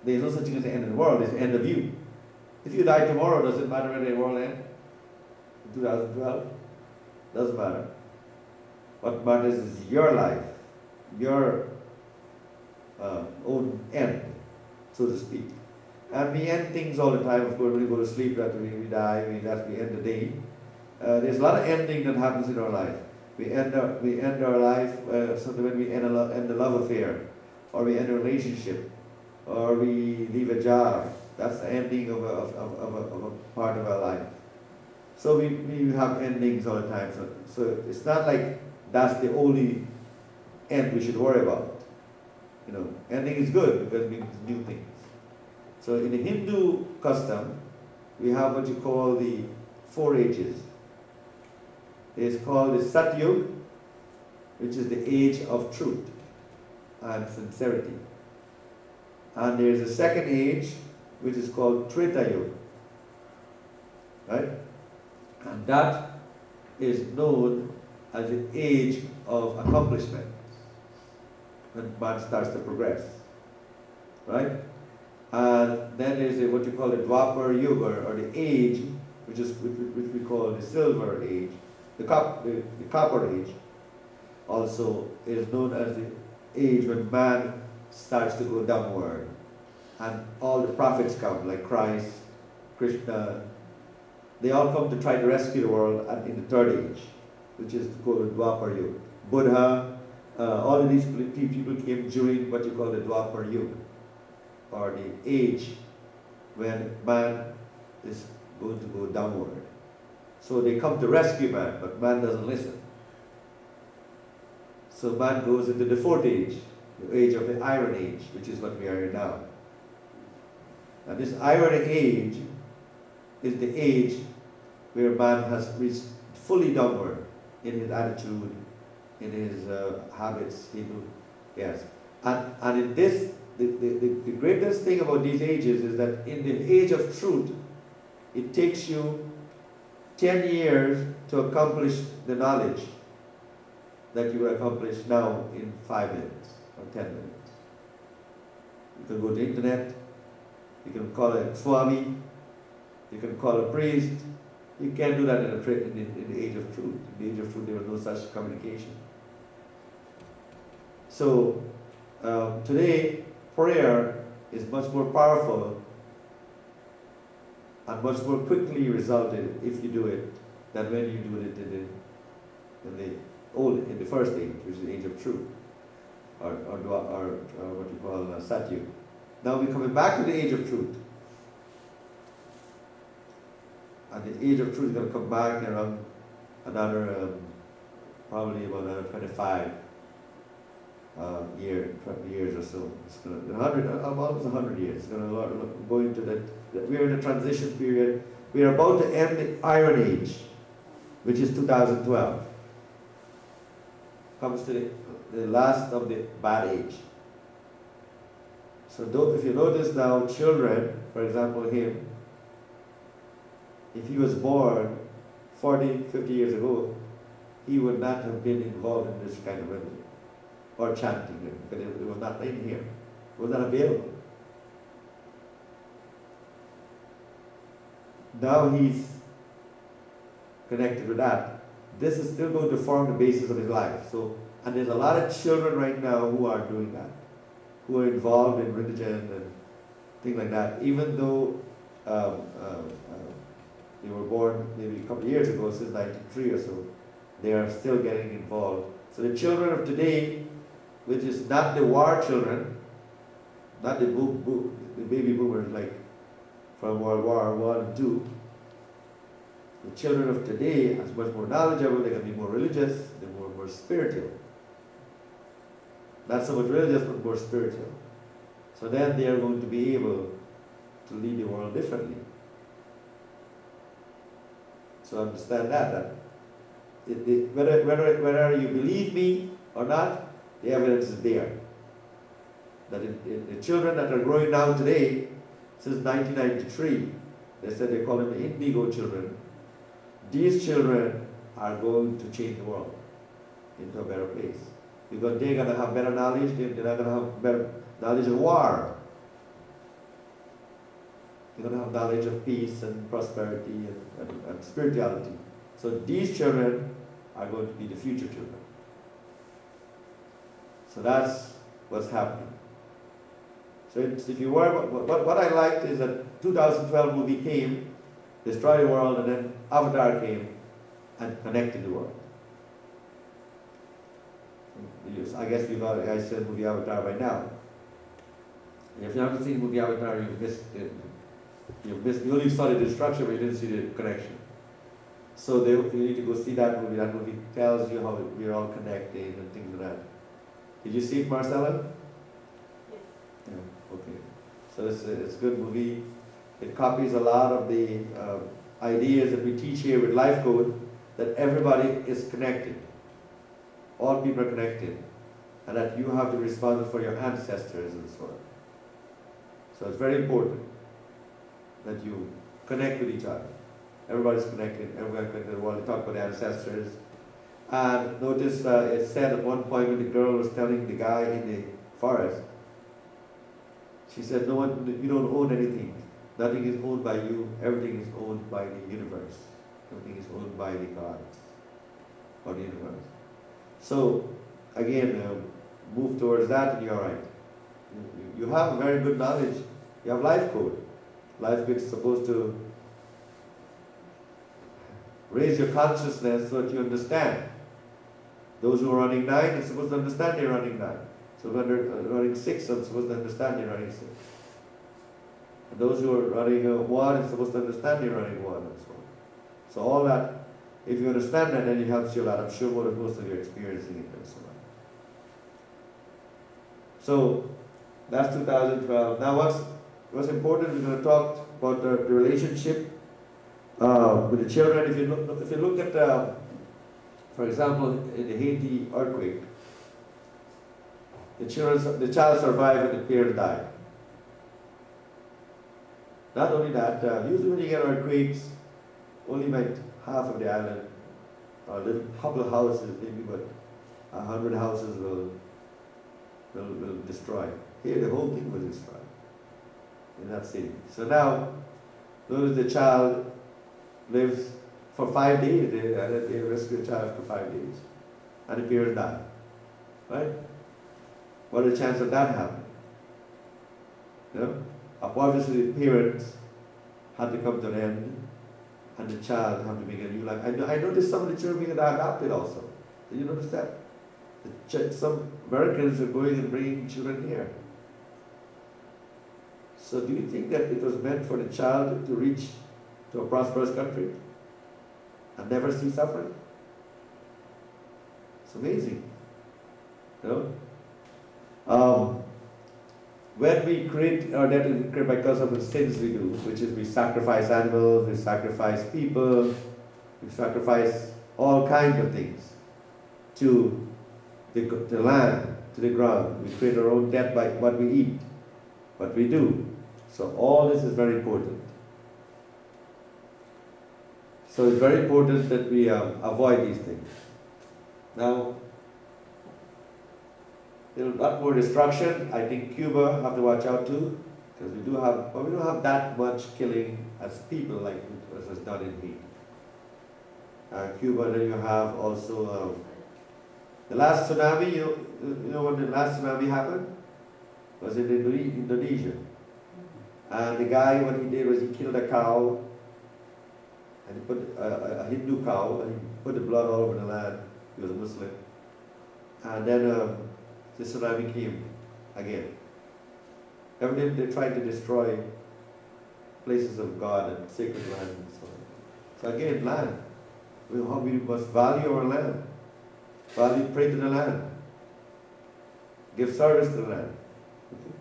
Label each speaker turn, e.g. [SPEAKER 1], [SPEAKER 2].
[SPEAKER 1] There is no such thing as the end of the world, it's the end of you. If you die tomorrow, does it matter when the world ends? In 2012? Doesn't matter. What matters is your life, your own end, so to speak. And we end things all the time, of course, when we go to sleep, that we die, that's we end the day. There's a lot of ending that happens in our life. We end our life, sometimes when we end a love affair, or we end a relationship, or we leave a job. That's the ending of a part of our life. So we have endings all the time. So it's not like that's the only end we should worry about. You know, ending is good because it means new things. So in the Hindu custom, we have what you call the 4 ages. It's called the Satyug, which is the age of truth and sincerity. And there's a second age, which is called Treta Yuga, right? And that is known as the age of accomplishment, when man starts to progress, right? And then there's what you call the Dwapar Yuga, or the age, which we call the Silver Age, the Copper Age, also is known as the age when man starts to go downward, and all the prophets come, like Christ, Krishna. They all come to try to rescue the world in the 3rd age, which is called the Dwapar Yuga. Buddha, all of these people came during what you call the Dwapar Yuga, or the age when man is going to go downward. So they come to rescue man, but man doesn't listen. So man goes into the 4th age, the age of the Iron Age, which is what we are in now. And this Iron Age is the age where man has reached fully downward in his attitude, in his habits, yes. And in this, the greatest thing about these ages is that in the age of truth, it takes you 10 years to accomplish the knowledge that you will accomplish now in 5 minutes or 10 minutes. You can go to the internet, you can call a Swami, you can call a priest. You can't do that in the age of truth. In the age of truth, there was no such communication. So today, prayer is much more powerful and much more quickly resulted if you do it than when you do it in the 1st age, which is the age of truth, or what you call Satyug. Now we're coming back to the age of truth. And the age of truth is going to come back around another, probably about another 25 years or so. It's going to, almost 100 years. It's going to go into that. We're in a transition period. We are about to end the Iron Age, which is 2012. Comes to the last of the bad age. So if you notice now, children, for example, him, if he was born 40, 50 years ago, he would not have been involved in this kind of religion or chanting, because it was not in here. It was not available. Now he's connected with that. This is still going to form the basis of his life. So, and there's a lot of children right now who are doing that, who are involved in religion and things like that, even though they were born maybe a couple of years ago, since 93 or so, they are still getting involved. So the children of today, which is not the war children, not the baby boomers like from World War I and II, the children of today are much more knowledgeable, they can be more religious, they're more spiritual. Not so much religious, but more spiritual. So then they are going to be able to lead the world differently. So understand that whether you believe me or not, the evidence is there. That the children that are growing now today, since 1993, they said they call them the indigo children. These children are going to change the world into a better place. Because they're going to have better knowledge, they're not going to have better knowledge of war. They're going to have knowledge of peace and prosperity and spirituality. So these children are going to be the future children. So that's what's happening. So if you were, what I liked is that 2012 movie came, destroyed the world, and then Avatar came and connected the world. I guess you guys said movie Avatar by now. If you haven't seen movie Avatar, you missed it. You only saw the destruction, but you didn't see the connection. So you need to go see that movie. That movie tells you how we're all connected and things like that. Did you see it, Marcella?
[SPEAKER 2] Yes.
[SPEAKER 1] Yeah, okay. So it's a good movie. It copies a lot of the ideas that we teach here with Life Code, that everybody is connected. All people are connected. And that you have to be responsible for your ancestors and so on. So it's very important that you connect with each other. Everybody's connected, everybody's connected to the world. They talk about the ancestors. And notice it said at one point when the girl was telling the guy in the forest, she said, "No one, you don't own anything. Nothing is owned by you. Everything is owned by the universe. Everything is owned by the gods or the universe." So, again, move towards that and you're all right. You have very good knowledge. You have Life Code. Life Code is supposed to raise your consciousness so that you understand. Those who are running 9 are supposed to understand they're running 9. So when they're running 6, I'm supposed to understand they're running 6. And those who are running 1 are supposed to understand they're running 1 and so on. So all that, if you understand that, then it helps you a lot. I'm sure most of you are experiencing it and so on. So that's 2012. Now what's important, we're going to talk about the relationship with the children. If you look at, for example, in the Haiti earthquake, the child survived and the parent died. Not only that, usually when you get earthquakes, only like half of the island, or a little couple of houses, maybe but 100 houses will destroy. Here the whole thing was destroyed in that city. So now, notice the child lives for 5 days. They rescue a child for 5 days, and the parent died. Right? What are the chances of that happening? You know? Obviously, the parents had to come to an end, and the child had to begin a new life. I noticed some of the children being adopted also. Did you notice that? Some Americans are going and bringing children here. So do you think that it was meant for the child to reach to a prosperous country and never see suffering? It's amazing. You know? When we create our debt is incurred because of the sins we do, which is we sacrifice animals, we sacrifice people, we sacrifice all kinds of things to the land, to the ground. We create our own debt by what we eat, what we do. So all this is very important. So it's very important that we avoid these things. Now, there's a lot more destruction. I think Cuba have to watch out too, because we don't have that much killing as people like it was done in Haiti. Cuba, then you have also the last tsunami. You know when the last tsunami happened? It was in Indonesia. And the guy, what he did was he killed a cow, and he put a Hindu cow, and he put the blood all over the land. He was a Muslim. And then the tsunami came again. Every day they tried to destroy places of God and sacred land and so on. So again, land. We must value our land. Pray to the land. Give service to the land. Okay?